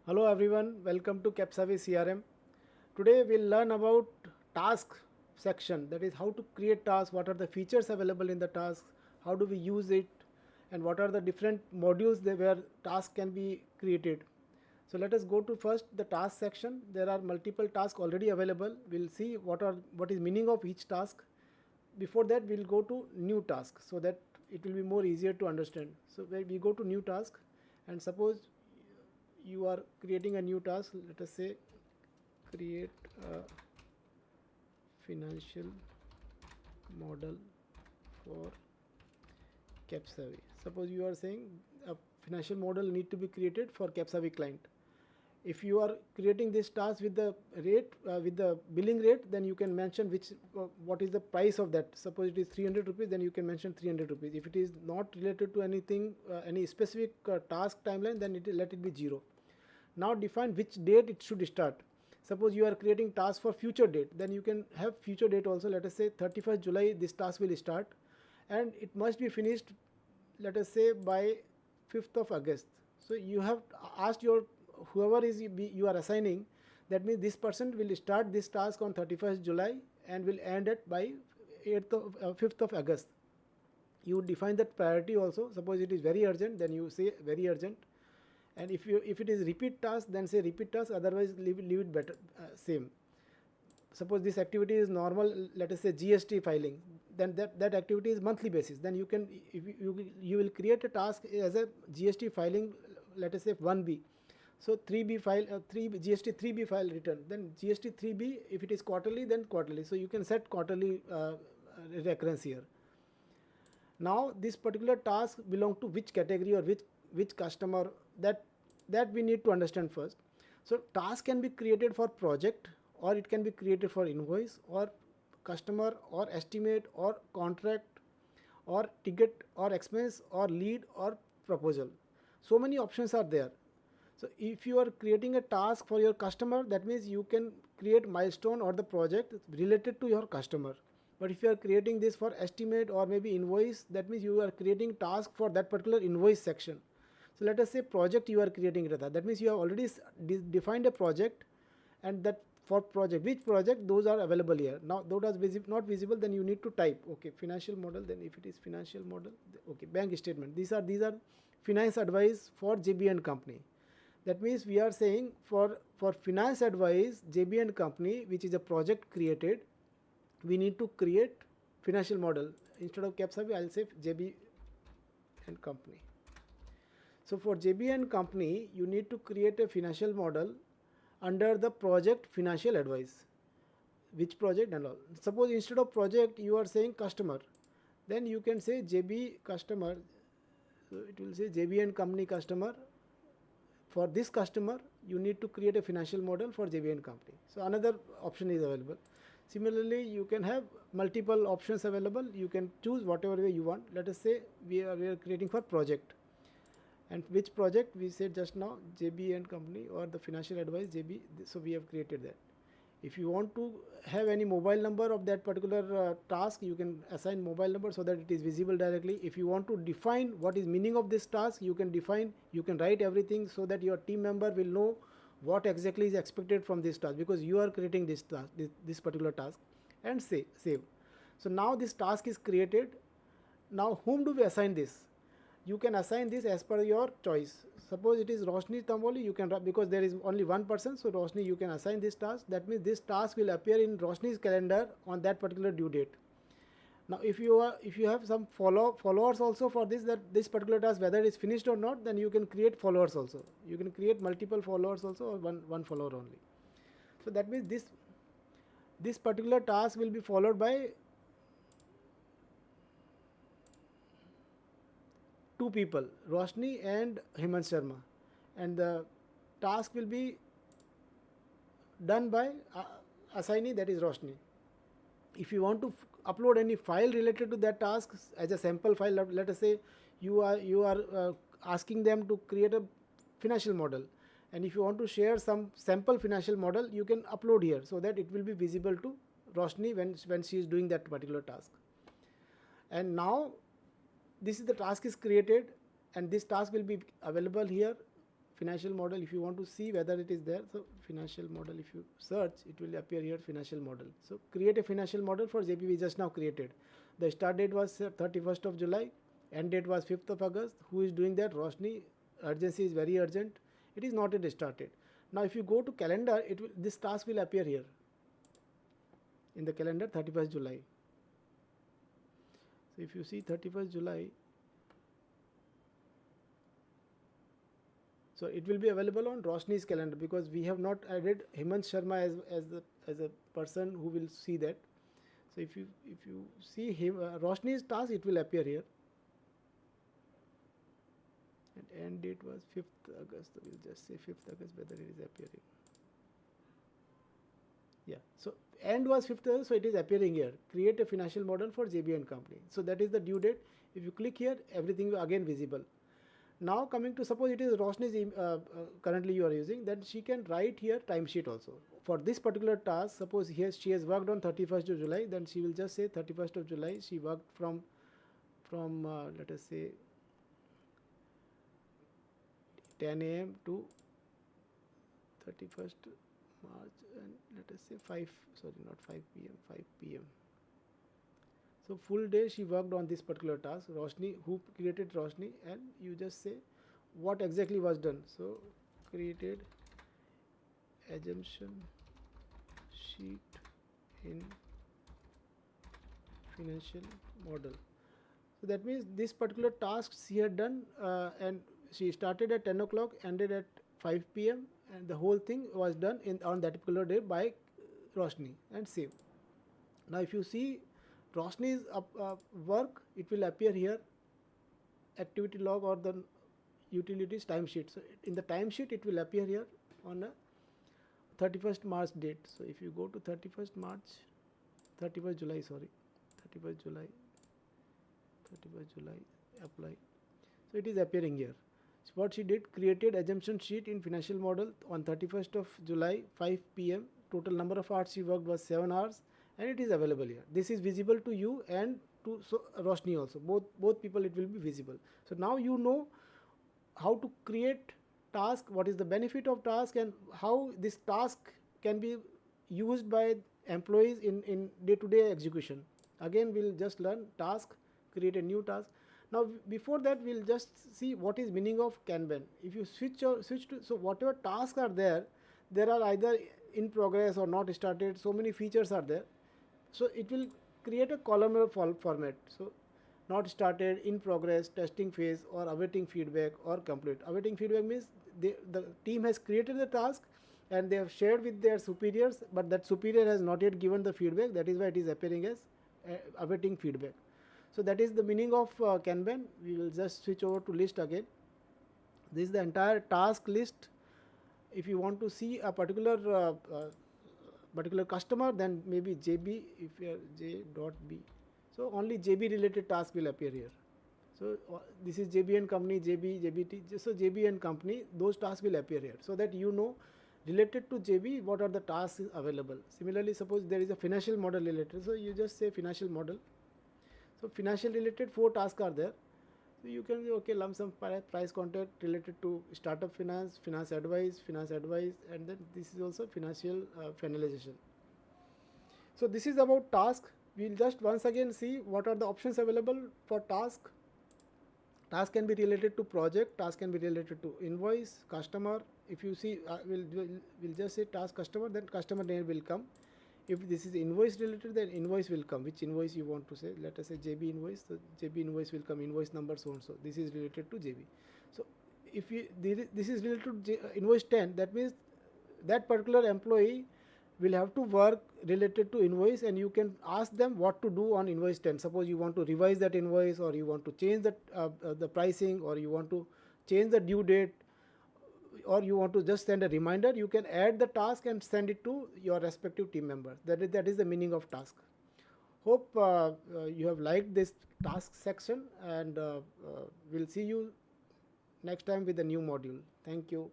Hello everyone, welcome to Capsavi CRM. Today we'll learn about task section, that is how to create tasks, what are the features available in the task, how do we use it, and what are the different modules where tasks can be created. So let us go to first the task section. There are multiple tasks already available. We'll see what is meaning of each task. Before that we'll go to new task so that it will be more easier to understand. So when we go to new task, and suppose you are creating a new task, let us say create a financial model for Capsavi. Suppose you are saying a financial model need to be created for Capsavi client. If you are creating this task with the rate, with the billing rate, then you can mention what is the price of that. Suppose it is 300 rupees, then you can mention 300 rupees. If it is not related to anything, any specific task timeline, then let it be 0. Now define which date it should start. Suppose you are creating task for future date, then you can have future date also. Let us say 31st July this task will start, and it must be finished, let us say, by 5th of August. So you have asked your whoever is you are assigning, that means this person will start this task on 31st July and will end it by 5th of August. You define that priority also. Suppose it is very urgent, then you say very urgent, and if it is repeat task, then say repeat task, otherwise leave it better same. Suppose this activity is normal, let us say GST filing, then that activity is monthly basis, then you can, if you will create a task as a GST filing, let us say 1B. So 3B file, 3 GST 3B file return, then GST 3B, if it is quarterly, then quarterly. So you can set quarterly recurrence here. Now this particular task belong to which category or which customer, that we need to understand first. So task can be created for project, or it can be created for invoice or customer or estimate or contract or ticket or expense or lead or proposal. So many options are there. So if you are creating a task for your customer, that means you can create milestone or the project related to your customer. But if you are creating this for estimate or maybe invoice, that means you are creating task for that particular invoice section. So let us say project you are creating, Radha. That means you have already defined a project, and that for project, which project, those are available here. Now those are not visible, then you need to type, okay, financial model. Then if it is financial model, okay, bank statement. These are finance advice for JB and company. That means we are saying for finance advice JB and company, which is a project created, we need to create financial model. Instead of Capsavi, I'll say JB and company. So for JB and company, you need to create a financial model under the project financial advice. Which project and all. Suppose instead of project you are saying customer, then you can say JB customer. So it will say JB and company customer. For this customer, you need to create a financial model for JB and company. So another option is available. Similarly, you can have multiple options available. You can choose whatever way you want. Let us say we are creating for project. And which project we said just now, JB and company or the financial advice JB. So we have created that. If you want to have any mobile number of that particular task, you can assign mobile number so that it is visible directly. If you want to define what is meaning of this task, you can define, you can write everything so that your team member will know what exactly is expected from this task, because you are creating this task, this particular task, and save. So now this task is created. Now whom do we assign this? You can assign this as per your choice. Suppose it is Roshni Tamboli, you can, because there is only one person, so Roshni you can assign this task. That means this task will appear in Roshni's calendar on that particular due date. Now if you have some followers also for this particular task, whether it is finished or not, then you can create followers also. You can create multiple followers also, or one follower only. So that means this particular task will be followed by two people, Roshni and Hemant Sharma, and the task will be done by assignee, that is Roshni. If you want to upload any file related to that task as a sample file, let us say you are asking them to create a financial model, and if you want to share some sample financial model, you can upload here so that it will be visible to Roshni when she is doing that particular task. And now this is the task is created, and this task will be available here, financial model. If you want to see whether it is there, so financial model, if you search, it will appear here, financial model. So create a financial model for JB we just now created. The start date was 31st of July, end date was 5th of August. Who is doing that? Roshni. Urgency is very urgent. It is not yet started. Now if you go to calendar, this task will appear here in the calendar, 31st July. So if you see 31st July, so it will be available on Roshni's calendar, because we have not added Hemant Sharma as a person who will see that. So if you see him, Roshni's task, it will appear here. And end date was 5th August. So we'll just say 5th August whether it is appearing. Yeah. So end was 5th August, so it is appearing here. Create a financial model for JB and Company. So that is the due date. If you click here, everything will again visible. Now coming to, suppose it is Roshni's currently you are using, then she can write here timesheet also. For this particular task, suppose here she has worked on 31st of July, then she will just say 31st of July she worked from let us say 10 a.m. to 31st March, and let us say 5 p.m. 5 p.m. So full day she worked on this particular task. Roshni, who created Roshni, and you just say what exactly was done. So created assumption sheet in financial model. So that means this particular task she had done, and she started at 10 o'clock, ended at 5 p.m. and the whole thing was done on that particular day by Roshni, and save. Now if you see Roshni's work, it will appear here, activity log or the utilities timesheet. So in the timesheet it will appear here on a 31st March date. So if you go to 31st July, apply. So it is appearing here. So what she did, created assumption sheet in financial model on 31st of July 5 p.m. Total number of hours she worked was 7 hours, and it is available here. This is visible to you and to Roshni also. Both people it will be visible. So now you know how to create task, what is the benefit of task, and how this task can be used by employees in day-to-day execution. Again we'll just learn task, create a new task. Now before that we'll just see what is meaning of Kanban. If you switch to, so whatever tasks are there are either in progress or not started, so many features are there. So it will create a columnar format. So not started, in progress, testing phase, or awaiting feedback, or complete. Awaiting feedback means the team has created the task and they have shared with their superiors, but that superior has not yet given the feedback. That is why it is appearing as awaiting feedback. So that is the meaning of Kanban. We will just switch over to list again. This is the entire task list. If you want to see a particular customer, then maybe JB, if you are J.B. So only JB related task will appear here. So this is JB and Company, JBT. So JB and Company, those tasks will appear here, so that you know related to JB what are the tasks available. Similarly, suppose there is a financial model related, so you just say financial model. So financial related 4 tasks are there. So you can say, okay, lump sum price contact related to startup finance, finance advice, and then this is also financial finalization. So this is about task. We'll just once again see what are the options available for task. Task can be related to project, task can be related to invoice, customer. If you see, we'll just say task customer, then customer name will come. If this is invoice related, then invoice will come. Which invoice you want to say? Let us say JB invoice. So JB invoice will come, invoice number so and so. This is related to JB. So if this is related to invoice 10, that means that particular employee will have to work related to invoice, and you can ask them what to do on invoice 10. Suppose you want to revise that invoice, or you want to change the pricing, or you want to change the due date, or you want to just send a reminder, you can add the task and send it to your respective team members. That is the meaning of task. Hope you have liked this task section, and we'll see you next time with a new module. Thank you.